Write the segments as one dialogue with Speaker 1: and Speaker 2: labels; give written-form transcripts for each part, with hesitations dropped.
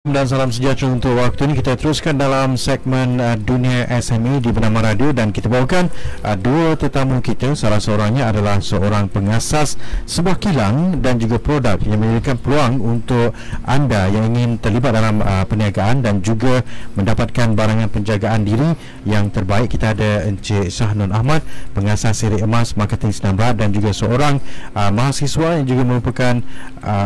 Speaker 1: Dan salam sejahtera untuk waktu ini. Kita teruskan dalam segmen Dunia SME di Bernama Radio, dan kita bawakan dua tetamu kita. Salah seorangnya adalah seorang pengasas sebuah kilang dan juga produk yang memberikan peluang untuk anda yang ingin terlibat dalam perniagaan dan juga mendapatkan barangan penjagaan diri yang terbaik. Kita ada Encik Shahnun Ahmad, pengasas siri emas marketing Senam Berhad, dan juga seorang mahasiswa yang juga merupakan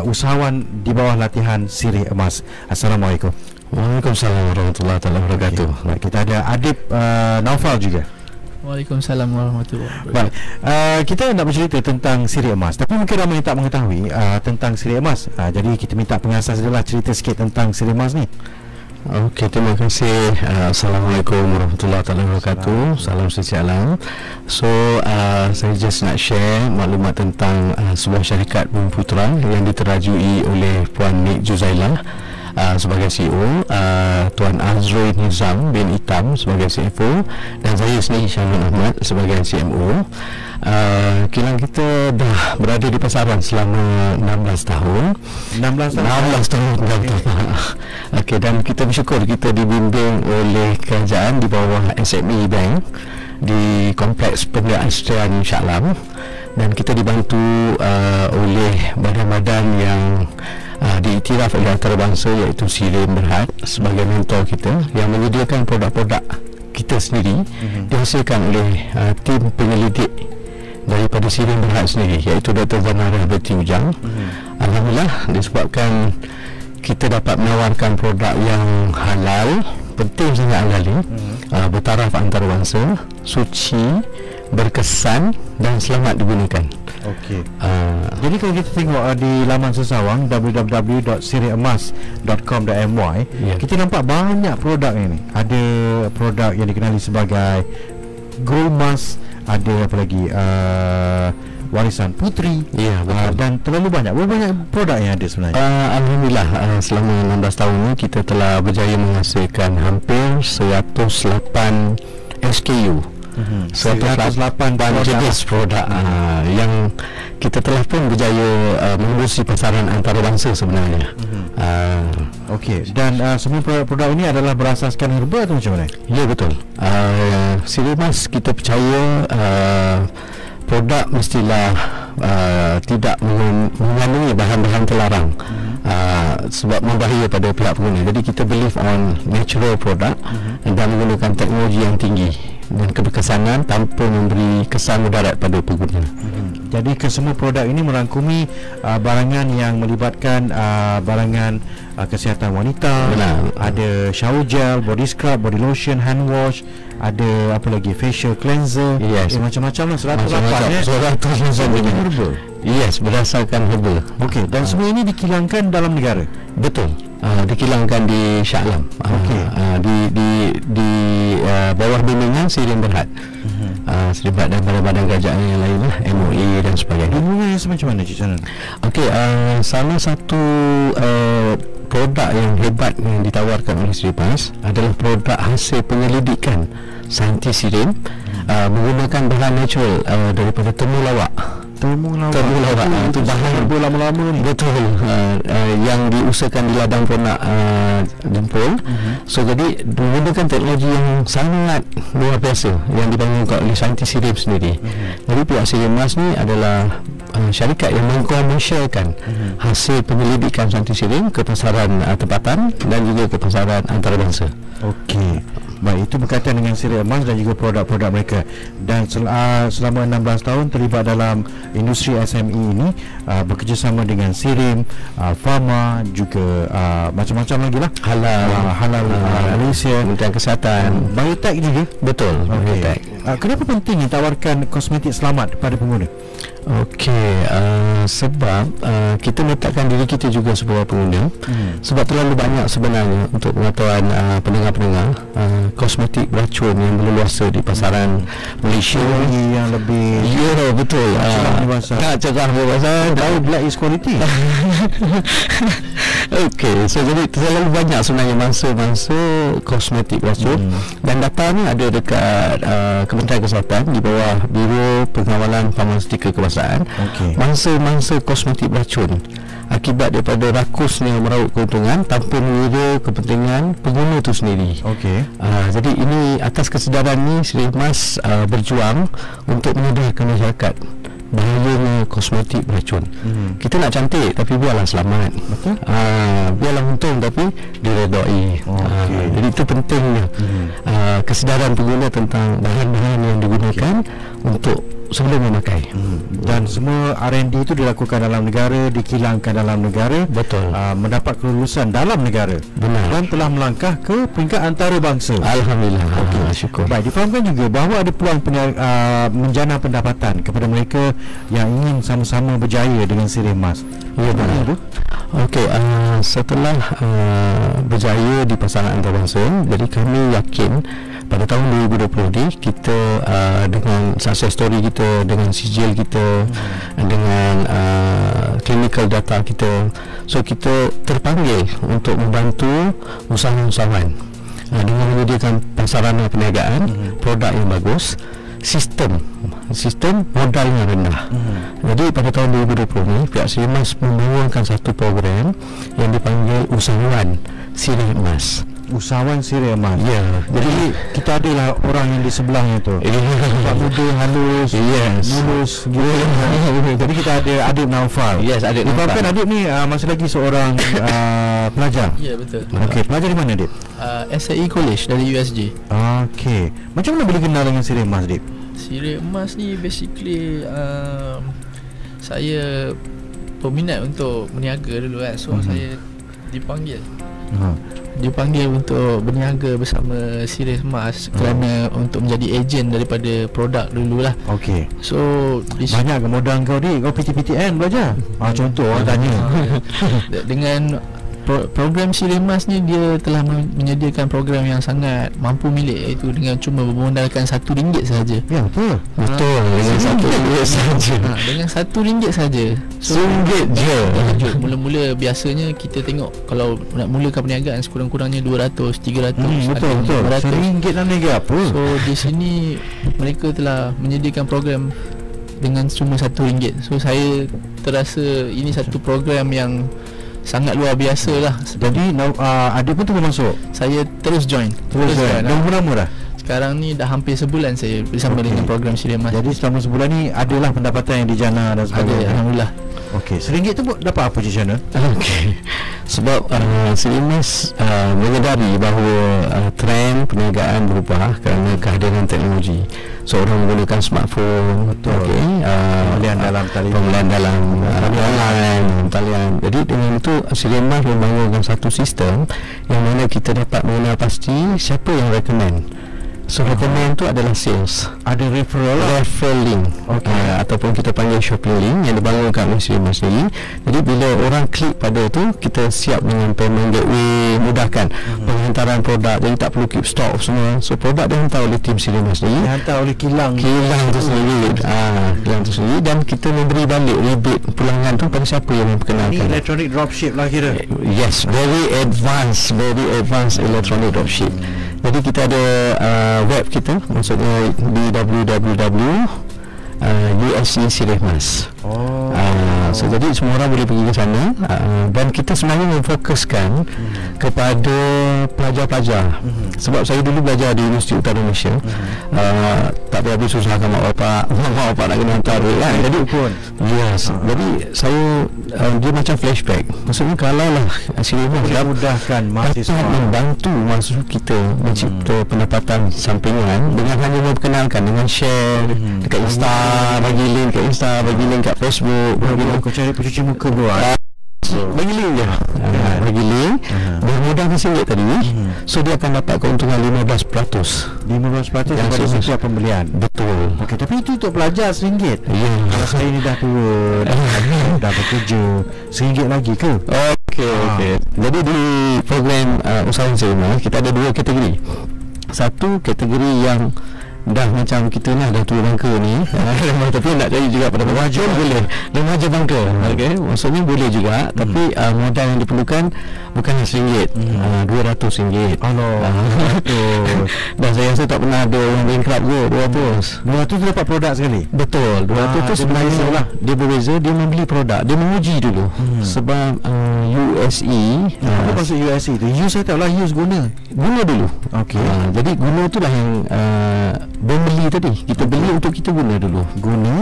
Speaker 1: usahawan di bawah latihan siri emas. Assalamualaikum.
Speaker 2: Waalaikumsalam warahmatullahi wabarakatuh.
Speaker 1: Baik, kita ada Adib Naufal juga.
Speaker 3: Waalaikumsalam warahmatullahi wabarakatuh.
Speaker 1: Baik, kita nak bercerita tentang siri emas, tapi mungkin ramai yang tak mengetahui tentang siri emas. Jadi kita minta pengasas adalah cerita sikit tentang siri emas ni.
Speaker 2: Okey, terima kasih. Assalamualaikum warahmatullahi wabarakatuh. Salam sejahtera. So, saya just nak share maklumat tentang sebuah syarikat bumi putera yang diterajui oleh Puan Nik Juzailah sebagai CEO, Tuan Azrul Nizam bin Itam sebagai CFO, dan saya sendiri Shahnun Ahmad sebagai CMO. Kilang kita dah berada di pasaran selama 16 tahun. 16 tahun. Okey, dan kita bersyukur kita dibimbing oleh kerajaan di bawah SME Bank di Kompleks Perniagaan Seterusnya Shah Alam, dan kita dibantu oleh badan-badan yang diiktiraf oleh antarabangsa, iaitu Sirim Berhad sebagai mentor kita yang menyediakan produk-produk kita sendiri dihasilkan oleh tim penyelidik daripada Sirim Berhad sendiri, iaitu Dr. Zanara Berti Ujang. Alhamdulillah, disebabkan kita dapat menawarkan produk yang halal, penting sangat halal ni, bertaraf antarabangsa, suci, berkesan dan selamat digunakan.
Speaker 1: Okey. Jadi kalau kita tengok di laman sesawang www.siriemas.com.my, kita nampak banyak produk ini. Ada produk yang dikenali sebagai Gold Mask, ada apa lagi, Warisan Puteri, dan terlalu banyak produk yang ada sebenarnya.
Speaker 2: Alhamdulillah, selama 16 tahun ini kita telah berjaya menghasilkan hampir 108 SKU, 108 jenis produk yang kita telah pun berjaya menembus pasaran antarabangsa sebenarnya.
Speaker 1: Okey, dan semua produk-produk ini adalah berasaskan herba atau macam mana?
Speaker 2: Ya, betul. Siri emas kita percaya produk mestilah tidak mengandungi bahan-bahan terlarang, sebab membahaya pada pihak pengguna. Jadi kita believe on natural product dan menggunakan teknologi yang tinggi dan keberkesanan tanpa memberi kesan mudarat pada pengguna.
Speaker 1: Jadi kesemua produk ini merangkumi barangan yang melibatkan barangan kesihatan wanita.
Speaker 2: Benar.
Speaker 1: Ada shower gel, body scrub, body lotion, hand wash, ada apa lagi, facial cleanser.
Speaker 2: Yes.
Speaker 1: Macam-macam lah, 108
Speaker 2: dengan
Speaker 1: herbal.
Speaker 2: Yes, berdasarkan herbal.
Speaker 1: Okey, dan semua ini dikilangkan dalam negara.
Speaker 2: Betul. Dikilangkan di Shah Alam. Di bawah bimbingan Sirim Berhad. Sirim Berhad dan badan-badan kerajaan yang lain lah, MOE dan sebagainya.
Speaker 1: Bimbingan macam mana, Cik Shahnun?
Speaker 2: Okey, salah satu produk yang hebat yang ditawarkan oleh Sirim Emas adalah produk hasil penyelidikan saintis Sirim, menggunakan bahan natural daripada temulawak. Temulawak itu bahan herba lama-lama ni. Betul. Yang diusahakan di ladang ponak jempol. So jadi menggunakan teknologi yang sangat luar biasa yang dibangunkan oleh saintis Sirim sendiri. Jadi pihak Sirim Emas ni adalah syarikat yang mengkomersialkan hasil penyelidikan saintis Sirim ke pasaran tempatan dan juga ke pasaran antarabangsa.
Speaker 1: Okey. Baik, itu berkaitan dengan siri emas dan juga produk-produk mereka. Dan selama 16 tahun terlibat dalam industri SME ini, bekerjasama dengan Sirim, Pharma, juga macam-macam lagi lah, halal Malaysia,
Speaker 2: Kementerian Kesihatan,
Speaker 1: Biotech juga.
Speaker 2: Betul.
Speaker 1: Biotech. Kenapa penting ditawarkan kosmetik selamat kepada pengguna?
Speaker 2: Okey, sebab kita letakkan diri kita juga sebagai pengguna, sebab terlalu banyak sebenarnya untuk pengetahuan pendengar-pendengar, kosmetik beracun yang berleluasa di pasaran Malaysia
Speaker 1: yang lebih,
Speaker 2: ya, betul, nak cakap berbahasa
Speaker 1: tahu black is quality.
Speaker 2: Okey, so jadi terlalu banyak sebenarnya mangsa-mangsa kosmetik beracun, dan data ni ada dekat Kementerian Kesihatan di bawah Biro Pengawalan Farmastika Kebangsaan. Mangsa-mangsa kosmetik beracun akibat daripada rakusnya meraup keuntungan tanpa mengira kepentingan pengguna itu sendiri.
Speaker 1: Okey.
Speaker 2: Jadi ini atas kesedaran ni Sri Emas berjuang untuk menyedarkan masyarakat bahayanya kosmetik beracun. Kita nak cantik tapi biarlah selamat.
Speaker 1: Betul.
Speaker 2: Biarlah untung tapi diredai. Jadi itu pentingnya kesedaran pengguna tentang bahan-bahan yang digunakan untuk sebelum memakai.
Speaker 1: Dan semua R&D itu dilakukan dalam negara, dikilangkan dalam negara.
Speaker 2: Betul.
Speaker 1: Mendapat kelulusan dalam negara.
Speaker 2: Benar.
Speaker 1: Dan telah melangkah ke peringkat antarabangsa.
Speaker 2: Alhamdulillah. Syukur.
Speaker 1: Baik, difahamkan juga bahawa ada peluang menjana pendapatan kepada mereka yang ingin sama-sama berjaya dengan Sirih Emas.
Speaker 2: Ya, benar. Okey, setelah berjaya di pasaran antarabangsa, jadi kami yakin pada tahun 2020 ni kita dengan success story kita, dengan sijil kita, dengan clinical data kita, so kita terpanggil untuk membantu usahawan-usahawan dengan menyediakan pasarana perniagaan, produk yang bagus, sistem modal yang rendah. Jadi pada tahun 2020 ni pihak Sirih Emas membangunkan satu program yang dipanggil Usahawan Sirih Emas.
Speaker 1: Usahawan Sirih Emas.
Speaker 2: Ya.
Speaker 1: Jadi kita adalah orang yang di sebelahnya tu. Pak muda halus, mulus gitu. Jadi kita ada Adib Naufal.
Speaker 2: Yes, Adib Naufal.
Speaker 1: Bukan Adib ni masih lagi seorang pelajar.
Speaker 3: Ya, betul.
Speaker 1: Okey, pelajar di mana Adib?
Speaker 3: SAE College dari USJ.
Speaker 1: Okey. Macam mana boleh kenal dengan Sirih Emas, Adib?
Speaker 3: Sirih Emas ni basically saya peminat untuk berniaga dulu kan. So saya dipanggil untuk berniaga bersama Sirih Emas kerana untuk menjadi ejen daripada produk dululah.
Speaker 1: Okey.
Speaker 3: So
Speaker 1: banyak ke modal kau ni? Kau PTPTN belajar? Contoh orang tanya.
Speaker 3: Dengan program Sirih Emas ni, dia telah menyediakan program yang sangat mampu milik, iaitu dengan cuma bermodalkan RM1 sahaja.
Speaker 1: Ya, betul.
Speaker 2: Betul. Dengan RM1 sahaja.
Speaker 3: Dengan RM1 sahaja.
Speaker 2: RM1 je.
Speaker 3: Mula-mula biasanya kita tengok kalau nak mulakan perniagaan sekurang-kurangnya 200, 300,
Speaker 1: betul. RM1 nak niaga apa?
Speaker 3: So di sini mereka telah menyediakan program dengan cuma RM1. So saya terasa ini satu program yang sangat luar biasa lah.
Speaker 1: Jadi ada pun terus masuk.
Speaker 3: Saya terus join.
Speaker 1: Dah berapa lama dah?
Speaker 3: Sekarang ni dah hampir sebulan saya bersama dengan program Sirih Emas.
Speaker 1: Jadi selama sebulan ni adalah pendapatan yang dijana dan sebagainya.
Speaker 3: Alhamdulillah.
Speaker 1: Okey, RM1 tu dapat apa je sana?
Speaker 2: Okey. Sebab Sirih Emas menyedari bahawa trend perniagaan berubah kerana kehadiran teknologi. Seorang menggunakan smartphone,
Speaker 1: pembelian dalam
Speaker 2: talian. Jadi dengan itu Sirih Emas membangunkan satu sistem yang mana kita dapat mengenal pasti siapa yang recommend. So recommend tu adalah sales.
Speaker 1: Ada referral
Speaker 2: link, ataupun kita panggil shopping link yang dibangunkan oleh Sirih Emas sendiri. Jadi bila orang klik pada tu, kita siap dengan payment gateway, mudahkan penghantaran produk, jadi tak perlu keep stock semua. So produk dihantar oleh tim Sirih Emas sendiri,
Speaker 1: dihantar oleh kilang
Speaker 2: tu sendiri. Kilang tu sendiri, dan kita memberi balik rebate pulangan tu pada siapa yang memperkenalkan.
Speaker 1: Ini electronic dropship lah kira.
Speaker 2: Yes, very advanced electronic dropship. Jadi kita ada web kita, maksudnya di www.usc Sirih Emas. So jadi semua orang boleh pergi ke sana, dan kita sebenarnya memfokuskan kepada pelajar-pelajar. Sebab saya dulu belajar di Universiti Utara Malaysia, tak ada habis susahkan mak bapak nak kena hantar duit kan. Jadi jadi saya dia macam flashback. Maksudnya kalau lah Sirih Emas
Speaker 1: mudahkan mahasiswa,
Speaker 2: membantu mahasiswa kita mencipta pendapatan sampingan dengan hanya memperkenalkan, dengan share dekat Insta, bagi link kat Insta, bagi link kat Facebook,
Speaker 1: kau cari pencuci muka bro.
Speaker 2: Bagi link je. Bagi link bermodal RM1 tadi. So dia akan dapat keuntungan 15%
Speaker 1: daripada setiap pembelian.
Speaker 2: Betul.
Speaker 1: Okey, tapi itu untuk pelajar RM1. Kalau saya ni dah tua, dah bekerja, RM1 lagi ke?
Speaker 2: Okey. Jadi di program usahawan Sirih Emas kita ada dua kategori. Satu kategori yang dah macam kita lah dah tua bangka ni tapi nak jadi juga pada remaja boleh, remaja bangka. Okey, maksudnya boleh juga tapi modal yang diperlukan bukan RM100, RM200. Dan saya rasa tak pernah ada orang bankrupt ke 200
Speaker 1: dapat produk sekali.
Speaker 2: Betul, 200 tu sebenarnya lah dia berbeza, dia membeli produk, dia menguji dulu sebab USE.
Speaker 1: Apa maksud USE tu? Use saya tahu lah, use guna
Speaker 2: dulu.
Speaker 1: Okey.
Speaker 2: Jadi guna itulah yang membeli tadi. Kita beli untuk kita guna dulu.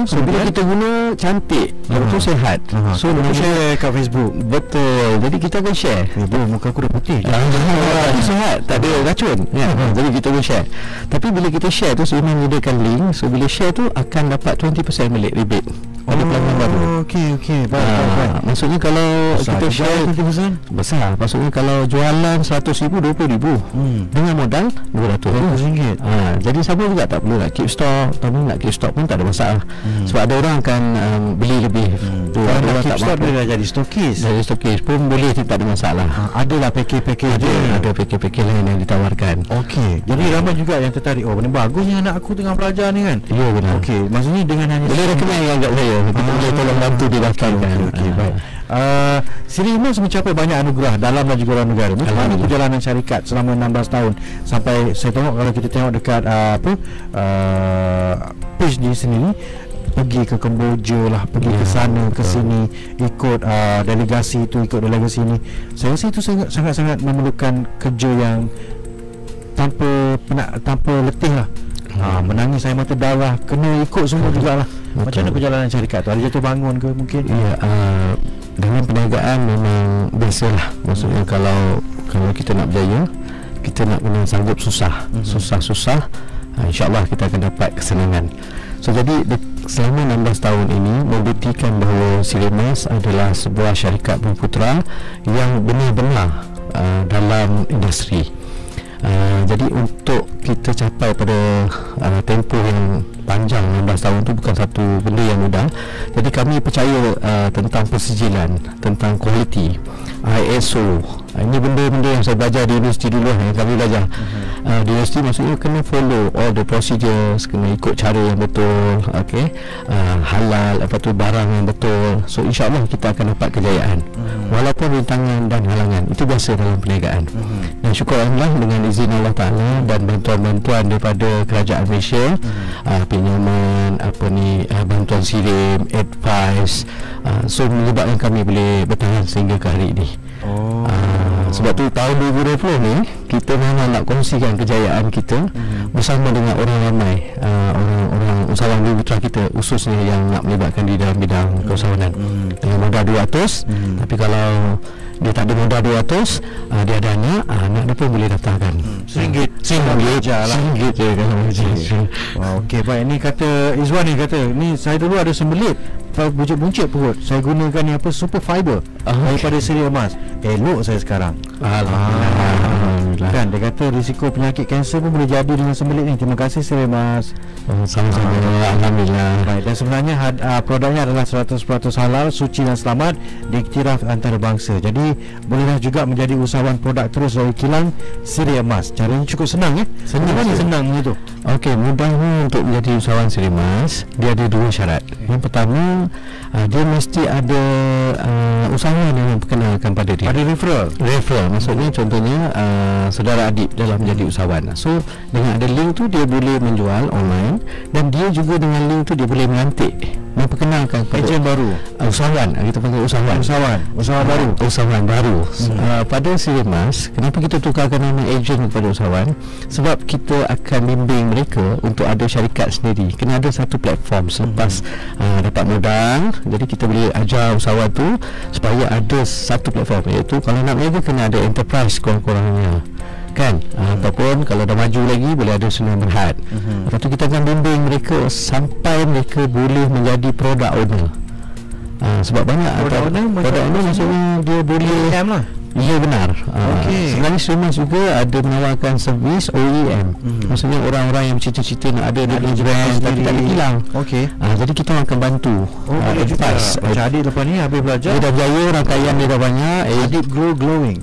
Speaker 2: So bila kita guna cantik, betul sihat. So
Speaker 1: kita share kat Facebook.
Speaker 2: Betul. Jadi kita akan share.
Speaker 1: Muka aku dah putih.
Speaker 2: Sihat, tak ada racun. Jadi kita akan share. Tapi bila kita share tu sebenarnya menyediakan link. So bila share tu akan dapat 20% balik rebate pada pelanggan baru.
Speaker 1: Okey. Baik.
Speaker 2: Maksudnya kalau
Speaker 1: besar
Speaker 2: kita share
Speaker 1: 20%
Speaker 2: besar. Maksudnya kalau jualan RM100,000, RM20,000 dengan modal RM200. Jadi siapa juga tak perlu nak keep stock. Tapi nak keep stock pun tak ada masalah. Sebab ada orang akan beli lebih.
Speaker 1: Kalau nak keep stock dia dah jadi stokis.
Speaker 2: Jadi stokis pun boleh, tak ada masalah.
Speaker 1: Adalah package dia.
Speaker 2: Ada package lain yang ditawarkan.
Speaker 1: Okey. Jadi ramai juga yang tertarik. Benda bagusnya anak aku tengah belajar ni kan.
Speaker 2: Ya, benar.
Speaker 1: Okey, maksudnya dengan hanya
Speaker 2: boleh rekening yang agak saya. Kita boleh tolong bantu didaftarkan.
Speaker 1: Okey, baik. Sri Emas mencapai banyak anugerah dalam dan juga luar negara. Macam mana perjalanan syarikat selama 16 tahun sampai saya tengok, kalau kita tengok dekat page di sini, pergi ke Kemboja lah, pergi ke sana ke sini, ikut delegasi itu, ikut delegasi ini. Saya rasa itu sangat-sangat memerlukan kerja yang tanpa letih lah. Menangis air mata darah, kena ikut semua jugalah. Macam mana perjalanan syarikat tu? Ada jatuh bangun ke mungkin?
Speaker 2: Ya, dengan perniagaan memang biasalah. Maksudnya kalau kita nak berjaya, kita nak kena sanggup susah. InsyaAllah kita akan dapat kesenangan. So jadi selama 16 tahun ini membuktikan bahawa Sri Emas adalah sebuah syarikat bumiputera yang benar-benar dalam industri. Jadi untuk kita capai pada tempoh yang panjang 16 tahun tu bukan satu benda yang mudah. Jadi kami percaya tentang persijilan, tentang kualiti, ISO. Ini benda-benda yang saya belajar di universiti dulu, yang kami belajar di universiti. Maksudnya kena follow all the procedures, kena ikut cara yang betul, halal, lepas tu barang yang betul. So insyaAllah kita akan dapat kejayaan walaupun rintangan dan halangan. Itu biasa dalam perniagaan. Dan syukur Alhamdulillah dengan izin Allah Ta'ala dan bantuan-bantuan daripada kerajaan Malaysia, pinjaman, bantuan sirim, advice, so menyebabkan kami boleh bertahan sehingga ke hari ini. Sebab tu tahun 2020 ni kita memang nak kongsikan kejayaan kita bersama dengan orang ramai, orang usahawan bumiputera kita, khususnya yang nak melibatkan di dalam bidang keusahawanan. Dengan modal 200, tapi kalau dia tak ada modal 200, dia ada anak dia pun boleh daftarkan.
Speaker 1: RM1 je lah. RM1 je kan. Okey, baik. Ni kata Izwan ni kata, ni saya dulu ada sembelit buncit perut. Saya gunakan ni super fiber daripada Sri Emas. Elok saya sekarang. Alhamdulillah. Kan dia kata risiko penyakit kanser pun boleh jadi dengan sembelit ni. Terima kasih Sri Emas.
Speaker 2: Sama-sama. Alhamdulillah.
Speaker 1: Baik, dan sebenarnya produknya adalah 100% halal, suci dan selamat, diiktiraf antarabangsa. Jadi bolehlah juga menjadi usahawan produk terus dari kilang Sri Emas. Caranya cukup senang senang tu. Okey, mudahnya untuk menjadi usahawan Sri Emas, dia ada 2 syarat. Yang pertama, dia mesti ada usahawan yang perkenalkan pada dia. Ada referral. Maksudnya contohnya saudara adik dalam menjadi usahawan. So dengan ada link tu dia boleh menjual online, dan dia juga dengan link tu dia boleh melantik, memperkenalkan ejen baru, usahawan. Kita panggil usahawan baru pada Sri Emas. Kenapa kita tukarkan nama ejen kepada usahawan? Sebab kita akan bimbing mereka untuk ada syarikat sendiri. Kena ada satu platform selepas dapat modal. Jadi kita boleh ajar usahawan tu supaya ada satu platform, iaitu kalau nak mereka kena ada enterprise kurang-kurangnya kan, ataupun kalau dah maju lagi boleh ada Sunnah Berhad. Lepas tu kita akan bimbing mereka sampai mereka boleh menjadi product owner. Sebab banyak product owner maksudnya dia boleh Ya, benar. Sebenarnya Sri Emas juga ada menawarkan servis OEM. Maksudnya orang-orang yang cita-cita nak ada brand tapi tak ada kilang. Jadi kita akan bantu. Advice. Macam adik lepas ni habis belajar, dia dah berjaya, rangkaian dia dah banyak. Adik grow glowing.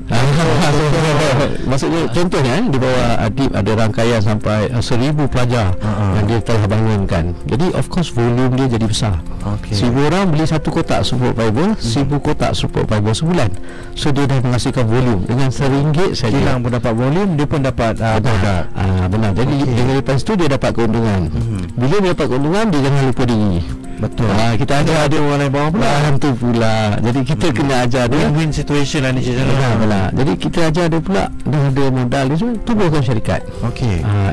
Speaker 2: Maksudnya contohnya di bawah Adib ada rangkaian sampai 1,000 pelajar yang dia telah bangunkan. Jadi of course volume dia jadi besar. 1,000 orang beli satu kotak support fiber, 1,000 kotak support fiber sebulan. So dia dah menghasilkan volume dengan RM1 saja.
Speaker 1: Kilang pun dapat volume, dia pun dapat produk.
Speaker 2: Benar. Jadi dengan lepas tu dia dapat keuntungan. Bila dia dapat keuntungan, dia jangan lupa diri.
Speaker 1: Betul.
Speaker 2: Kita ada
Speaker 1: orang lain bawah pula.
Speaker 2: Tu pula. Jadi kita kena ajar dia
Speaker 1: win-win situation lah ni Cik Zainal.
Speaker 2: Benar. Jadi kita ajar dia pula, dah ada modal dia tu, tubuhkan syarikat.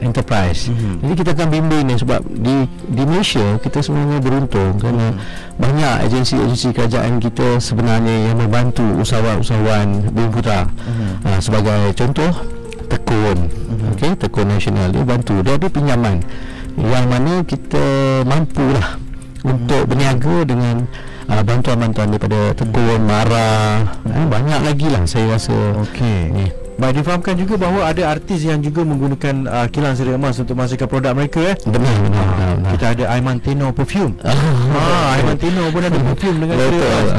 Speaker 2: Enterprise. Jadi kita akan bimbing ni sebab di Malaysia kita sebenarnya beruntung kerana banyak agensi-agensi kerajaan kita sebenarnya yang membantu usahawan-usahawan Bumi Putra. Sebagai contoh Tekun. Tekun Nasional dia bantu, dia ada pinjaman yang mana kita mampulah untuk berniaga dengan bantuan-bantuan daripada Tekun, Mara, banyak lagi lah saya rasa.
Speaker 1: Baik, difahamkan juga bahawa ada artis yang juga menggunakan kilang sirih emas untuk menghasilkan produk mereka.
Speaker 2: Benar.
Speaker 1: Kita ada Aiman Tino Perfume. Aiman Tino pun ada perfume dengan sirih emas.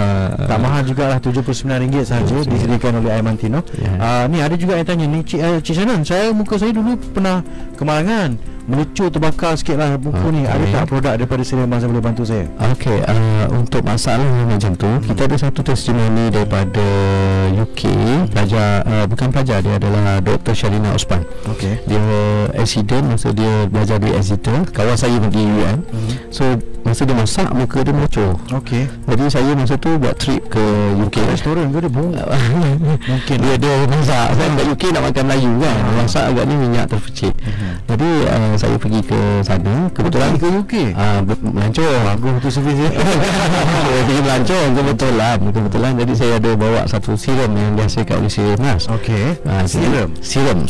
Speaker 1: Tak mahal jugalah, RM79 sahaja disediakan oleh Aiman Tino. Ni ada juga yang tanya ni, Cik Shannon, muka saya dulu pernah kemalangan, melecur, terbakar sikit lah buku ni. Ada tak produk daripada sirih emas yang boleh bantu saya?
Speaker 2: Untuk masalah macam tu, kita ada satu testimoni daripada UK, pelajar, bukan pelajar, dia adalah Dr. Sharina Osman. Dia accident masa dia belajar di Exeter, kawan saya pergi UN. So masa dia masak, muka dia melecur. Jadi saya masa tu buat trip ke UK.
Speaker 1: Restoran ke dia bung?
Speaker 2: Mungkin dia masak. Saya kat UK nak makan Melayu kan, masak agaknya minyak terpercik. Jadi saya pergi ke sana. Kebetulan
Speaker 1: ke UK
Speaker 2: melancong.
Speaker 1: Bagus tu servis dia.
Speaker 2: Pergi melancong kebetulan. Jadi saya ada bawa satu serum yang dihasilkan oleh Sirih Emas. Serum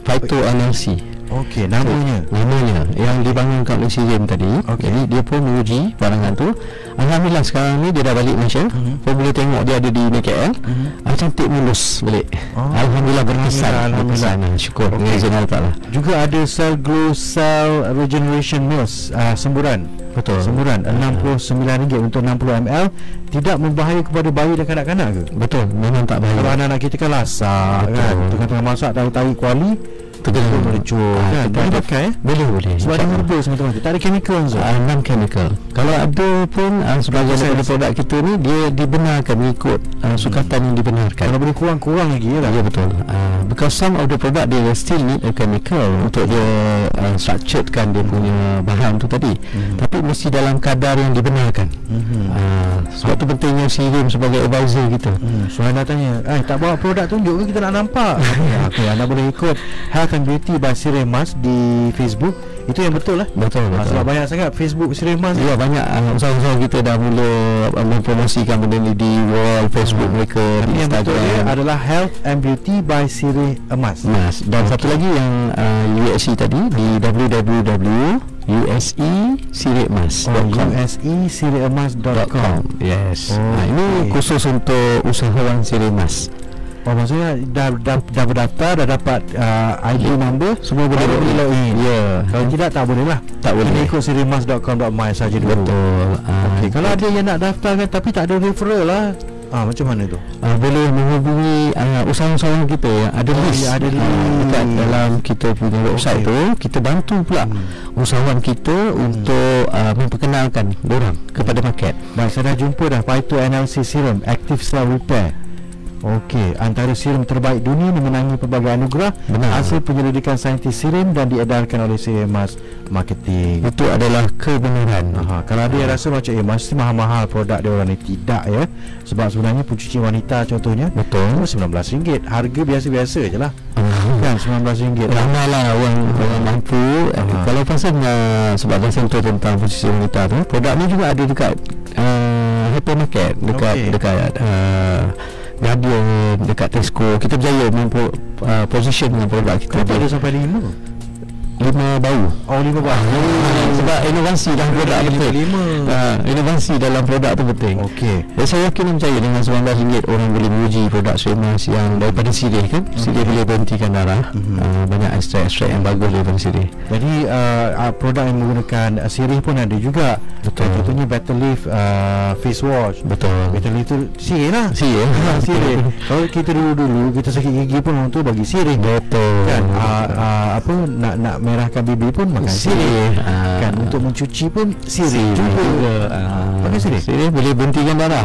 Speaker 2: Phyto-NLC. Namanya yang dibangunkan oleh Sirim tadi. Jadi dia pun menguji barangan tu. Alhamdulillah sekarang ni dia dah balik Malaysia. Pun boleh tengok dia ada di KL. Cantik mulus balik. Alhamdulillah berkesan. Alhamdulillah. Syukur dengan izin Allah Ta'ala.
Speaker 1: Juga ada Cell Glow Cell Regeneration Meals, semburan. Semburan RM69 untuk 60 ml. Tidak berbahaya kepada bayi dan kanak-kanak ke?
Speaker 2: Betul, memang tak bahaya.
Speaker 1: Kalau anak-anak kita kan lasak kan, tengah-tengah masak tarik kuali melecur kan. Boleh pakai
Speaker 2: Boleh.
Speaker 1: sebab dia herbal semata-mata, tak ada chemical.
Speaker 2: Non-chemical. Kalau ada pun sebagai daripada produk kita ni, dia dibenarkan mengikut sukatan yang dibenarkan.
Speaker 1: Kalau boleh kurang lagi lah.
Speaker 2: Ya betul. Because some of the product they still need a chemical untuk dia structurekan dia punya bahan tu tadi. Tapi mesti dalam kadar yang dibenarkan. Sebab tu pentingnya Sirim sebagai advisor kita.
Speaker 1: So anda tanya, tak bawa produk tunjuk ke kita nak nampak? Anda boleh ikut Health and Beauty by Sirih Emas di Facebook. Itu yang betul lah. Betul. Sebab banyak sangat Facebook Sirih Emas.
Speaker 2: Ya, banyak usaha-usaha kita dah mula mempromosikan benda ni di wall Facebook mereka, di
Speaker 1: Instagram. Yang betul dia adalah Health and Beauty by Sirih Emas.
Speaker 2: Dan satu lagi yang USE tadi di USESirihmas.com. Yes. Ini khusus untuk usahawan Sirih Emas.
Speaker 1: Maksudnya dah berdaftar, dah dapat ID number, semua boleh login. Kalau tidak tak boleh lah. Tak boleh. Ikut sirihmas.com.my saja dulu.
Speaker 2: Betul.
Speaker 1: Kalau ada yang nak daftarkan tapi tak ada referral lah, macam mana tu?
Speaker 2: Boleh menghubungi usahawan kita yang ada list.
Speaker 1: Ada
Speaker 2: dekat dalam kita punya website tu. Kita bantu pula usahawan kita untuk memperkenalkan diorang kepada market.
Speaker 1: Baik, saya dah jumpa dah Phyto-NLC Serum Active Cell Repair. Antara serum terbaik dunia, memenangi pelbagai anugerah. Hasil penyelidikan saintis serum dan diedarkan oleh Sirih Emas Marketing.
Speaker 2: Itu adalah kebenaran.
Speaker 1: Kalau ada yang rasa macam mesti mahal-mahal produk dia orang ni, tidak ya. Sebab sebenarnya pencuci wanita contohnya RM19. Harga biasa-biasa je lah. Kan RM19.
Speaker 2: Ramai lah orang mampu. Kalau pasal sebab dah sentuh tentang pencuci wanita tu, produk ni juga ada dekat hypermarket, dekat Guardian, dekat Tesco. Kita berjaya position dengan produk kita.
Speaker 1: Kenapa ada sampai 5?
Speaker 2: 5 bau.
Speaker 1: Oh, 5 bau.
Speaker 2: Sebab inovasi dalam produk betul.
Speaker 1: 5.
Speaker 2: Inovasi dalam produk tu penting.
Speaker 1: Okey.
Speaker 2: Dan saya yakin dan percaya dengan RM19 orang boleh menguji produk Sirimas yang daripada sirih kan. Sirih boleh berhentikan darah. Banyak ekstrak-ekstrak yang bagus daripada sirih.
Speaker 1: Jadi produk yang menggunakan sirih pun ada juga.
Speaker 2: Betul.
Speaker 1: Contohnya Better Leaf face wash.
Speaker 2: Betul.
Speaker 1: Better Leaf tu sirih lah.
Speaker 2: Sirih.
Speaker 1: Sirih. Kalau kita dulu kita sakit gigi pun orang tu bagi sirih.
Speaker 2: Betul.
Speaker 1: Kan apa nak merahkan bibir pun makan sirih. Kan untuk mencuci pun sirih juga. Pakai sirih.
Speaker 2: Sirih boleh berhentikan darah.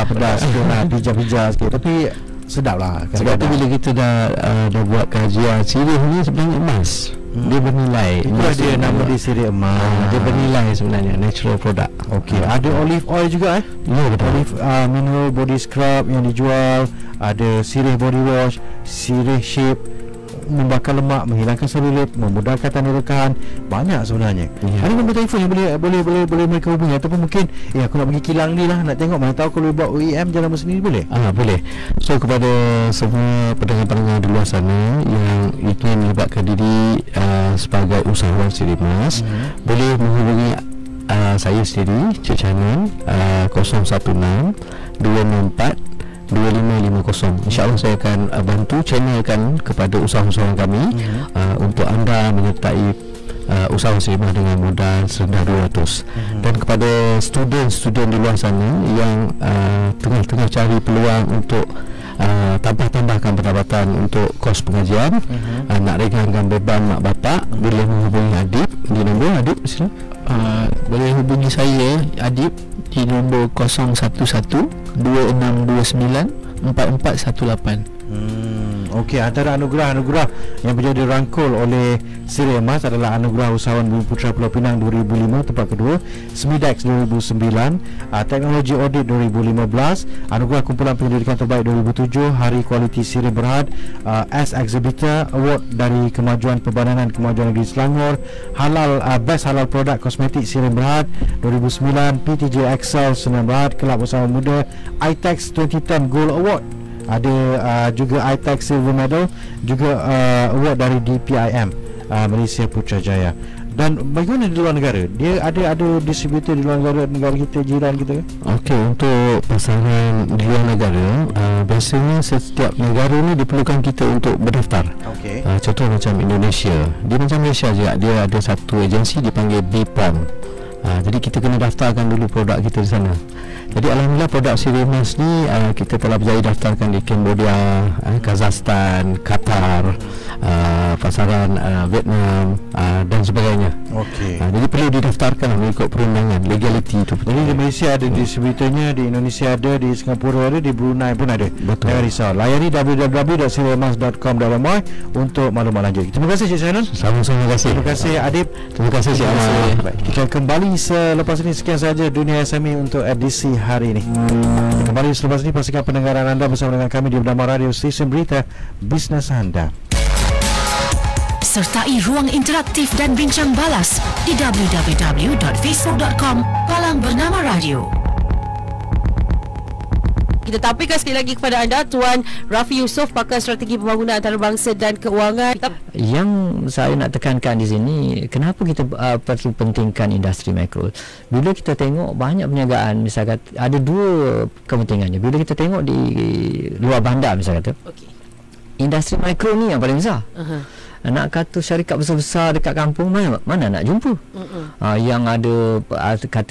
Speaker 1: Pedas sikit pijak-pijak sikit, tapi sedap lah.
Speaker 2: Sebab tu bila kita dah buat kajian, sirih ni sebenarnya emas. Dia bernilai.
Speaker 1: Itulah dia nama dia sirih emas.
Speaker 2: Dia bernilai sebenarnya, natural product.
Speaker 1: Okey, ada olive oil juga
Speaker 2: Ya, betul.
Speaker 1: Olive mineral body scrub yang dijual, ada sirih body wash, sirih shape, membakar lemak, menghilangkan selulit, memudahkan tanda rekaan. Banyak sebenarnya. Ada nombor telefon yang boleh mereka hubungi, ataupun mungkin aku nak pergi kilang ni lah, nak tengok mana tahu kalau buat OEM jalan sendiri boleh.
Speaker 2: Boleh. So kepada semua pendengar-pendengar di luar sana yang ingin melibatkan diri sebagai usahawan Sirimas, boleh menghubungi saya sendiri, Cik Chanan, 016 264 2550. InsyaAllah saya akan bantu channelkan kepada usahawan kami untuk anda menyertai usaha Sirimas dengan modal serendah 200. Dan kepada student di luar sana yang tengah cari peluang untuk tambahkan pendapatan untuk kos pengajian, nak ringankan beban mak bapak, boleh menghubungi Adib di nombor Adib sila.
Speaker 3: Boleh hubungi saya Adib di nombor 011 2629 4418.
Speaker 1: Okey, antara anugerah yang menjadi rangkul oleh Sirih Emas adalah anugerah Usahawan Bumi Putra Pulau Pinang 2005 tempat kedua, Smidex 2009, Teknologi Audit 2015, anugerah Kumpulan Penyelidikan Terbaik 2007, Hari Kualiti Sirih Berhad, as Exhibitor Award dari Kemajuan Perbadanan Kemajuan Negeri Selangor, Best Halal Produk Kosmetik Sirih Berhad 2009, PTJ Excel Sirih Berhad, Kelab Usahawan Muda, iTex 2010 Gold Award. Ada juga iTex Silver Medal, juga award dari DPIM Malaysia Putrajaya. Dan bagaimana di luar negara? Dia ada distributor di luar negara kita, jiran kita ke?
Speaker 2: Okey, untuk pasaran di luar negara, biasanya setiap negara ni diperlukan kita untuk berdaftar.
Speaker 1: Okey.
Speaker 2: Contoh macam Indonesia. Dia macam Malaysia juga, dia ada satu agensi dipanggil BPOM. Jadi kita kena daftarkan dulu produk kita di sana. Jadi alhamdulillah produk Sirimas ni kita telah berjaya daftarkan di Cambodia, Kazakhstan, Qatar, pasaran Vietnam dan sebagainya.
Speaker 1: Okey.
Speaker 2: Jadi perlu didaftarkan mengikut perundangan, legality itu.
Speaker 1: Jadi di Malaysia ada distributornya, di Indonesia ada, di Singapura ada, di Brunei pun ada.
Speaker 2: Betul.
Speaker 1: Jangan risau. Layari www.sirimas.com.my untuk maklumat lanjut. Terima kasih Cik Syanan.
Speaker 2: Sama-sama,
Speaker 1: Terima kasih Adib.
Speaker 2: Terima kasih Cik Ahmad.
Speaker 1: Baik, kita kembali selepas ini. Sekian saja Dunia SME untuk edisi hari ini. Kembali selepas ini, pastikan pendengaran anda bersama dengan kami di Bernama Radio, stesen berita bisnes anda.
Speaker 4: Sertai ruang interaktif dan bincang balas di www.facebook.com / Radio.
Speaker 5: Kita tampilkan sekali lagi kepada anda Tuan Rafi Yusof, pakar strategi pembangunan antarabangsa dan keuangan.
Speaker 6: Yang saya nak tekankan di sini, kenapa kita perlu pentingkan industri mikro. Bila kita tengok banyak perniagaan, misalkan ada dua kepentingannya. Bila kita tengok di luar bandar misalkan, industri mikro ni yang paling besar. Nak kata syarikat besar-besar dekat kampung, mana nak jumpa. Yang ada kata